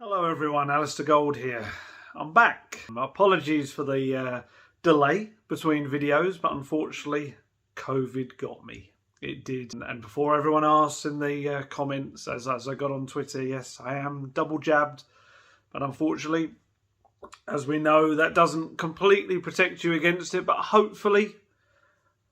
Hello everyone, Alistair Gold here. I'm back. Apologies for the delay between videos, but unfortunately COVID got me. It did. And before everyone asks in the comments, as I got on Twitter, yes, I am double jabbed. But unfortunately, as we know, that doesn't completely protect you against it. But hopefully,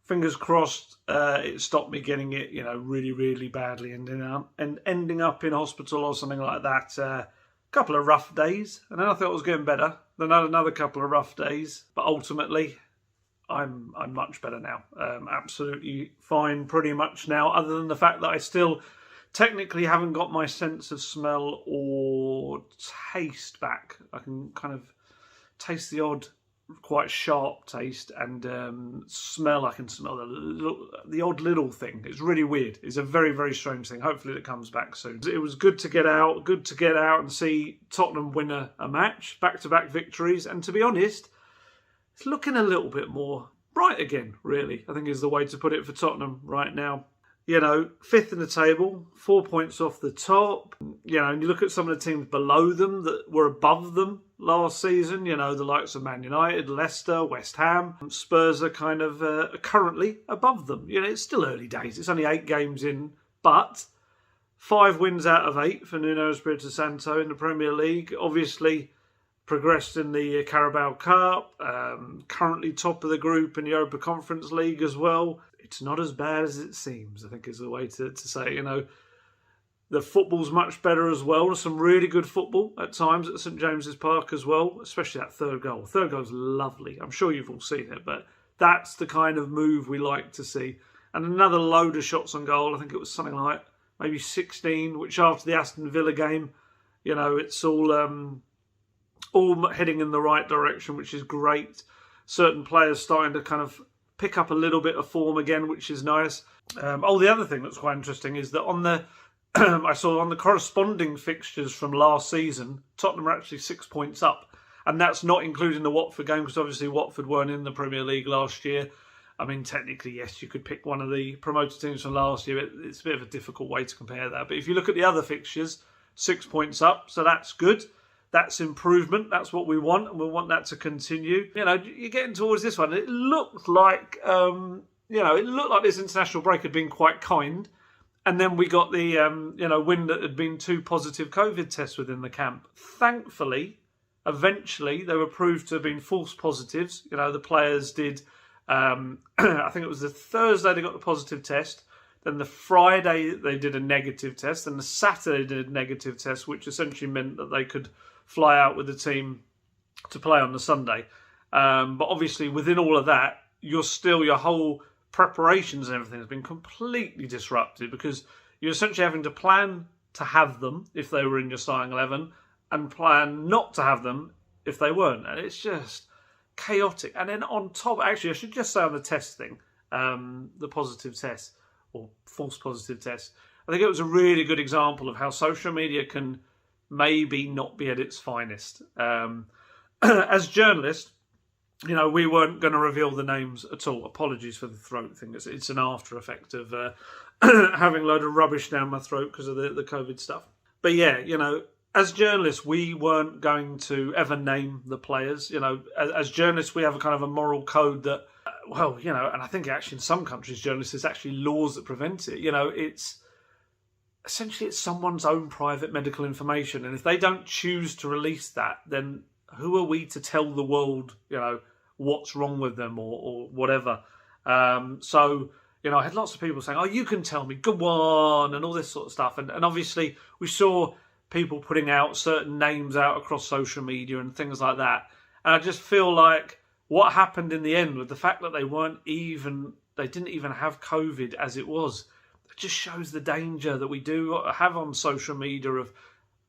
fingers crossed, it stopped me getting it, really, really badly, ending up in hospital or something like that. Couple of rough days, and then I thought it was getting better. Then I had another couple of rough days, but ultimately, I'm much better now. Absolutely fine, pretty much now. Other than the fact that I still technically haven't got my sense of smell or taste back. I can kind of taste the odd, quite sharp taste, and smell. I can smell the odd little thing. It's really weird. It's a very, very strange thing. Hopefully it comes back soon. It was good to get out and see Tottenham win a match, back-to-back victories, and to be honest, it's looking a little bit more bright again, really, I think is the way to put it for Tottenham right now. Fifth in the table, 4 points off the top. And you look at some of the teams below them that were above them last season, the likes of Man United, Leicester, West Ham. Spurs are kind of currently above them. It's still early days. It's only 8 games in, but 5 wins out of 8 for Nuno Espirito Santo in the Premier League. Obviously progressed in the Carabao Cup, currently top of the group in the Europa Conference League as well. It's not as bad as it seems, I think is the way to say it. The football's much better as well. There's some really good football at times at St James's Park as well, especially that third goal. Third goal's lovely. I'm sure you've all seen it, but that's the kind of move we like to see. And another load of shots on goal. I think it was something like maybe 16, which after the Aston Villa game, it's all heading in the right direction, which is great. Certain players starting to kind of pick up a little bit of form again, which is nice. The other thing that's quite interesting is that on the I saw on the corresponding fixtures from last season, Tottenham are actually 6 points up, and that's not including the Watford game, because obviously Watford weren't in the Premier League last year. I mean, technically, yes, you could pick one of the promoted teams from last year. It's a bit of a difficult way to compare that. But if you look at the other fixtures, 6 points up, so that's good. That's improvement. That's what we want, and we want that to continue. You're getting towards this one. It looked like, this international break had been quite kind, and then we got the, wind that had been 2 positive COVID tests within the camp. Thankfully, eventually, they were proved to have been false positives. The players did. I think it was the Thursday they got the positive test. Then the Friday they did a negative test, and the Saturday they did a negative test, which essentially meant that they could fly out with the team to play on the Sunday. But obviously within all of that, your whole preparations and everything has been completely disrupted, because you're essentially having to plan to have them if they were in your starting 11 and plan not to have them if they weren't. And it's just chaotic. And then on top, actually I should just say on the test thing, the positive test or false positive test, I think it was a really good example of how social media can maybe not be at its finest. As journalists, we weren't going to reveal the names at all. Apologies for the throat thing. It's an after effect of having a load of rubbish down my throat because of the COVID stuff. But yeah, as journalists, we weren't going to ever name the players. As journalists, we have a kind of a moral code that, and I think actually in some countries, journalists, there's actually laws that prevent it. It's essentially it's someone's own private medical information, and if they don't choose to release that, then who are we to tell the world, what's wrong with them or whatever? So I had lots of people saying, "Oh, you can tell me, go on," and all this sort of stuff. And obviously, we saw people putting out certain names out across social media and things like that. And I just feel like what happened in the end with the fact that they didn't even have COVID as it was. Just shows the danger that we do have on social media of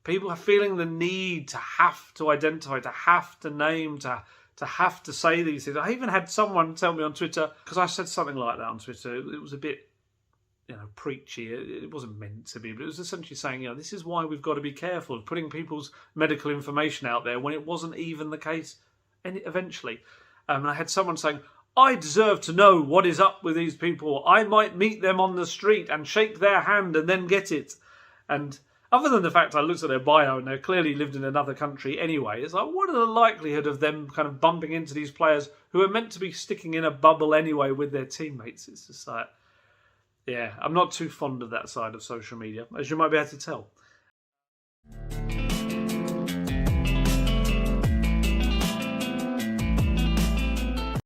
people feeling the need to have to identify, to have to name, to have to say these things. I even had someone tell me on Twitter, because I said something like that on Twitter, it was a bit, preachy. It wasn't meant to be, but it was essentially saying, this is why we've got to be careful of putting people's medical information out there when it wasn't even the case eventually. And I had someone saying, I deserve to know what is up with these people. I might meet them on the street and shake their hand and then get it. And other than the fact I looked at their bio and they clearly lived in another country anyway, it's like, what are the likelihood of them kind of bumping into these players who are meant to be sticking in a bubble anyway with their teammates? It's just like, yeah, I'm not too fond of that side of social media, as you might be able to tell.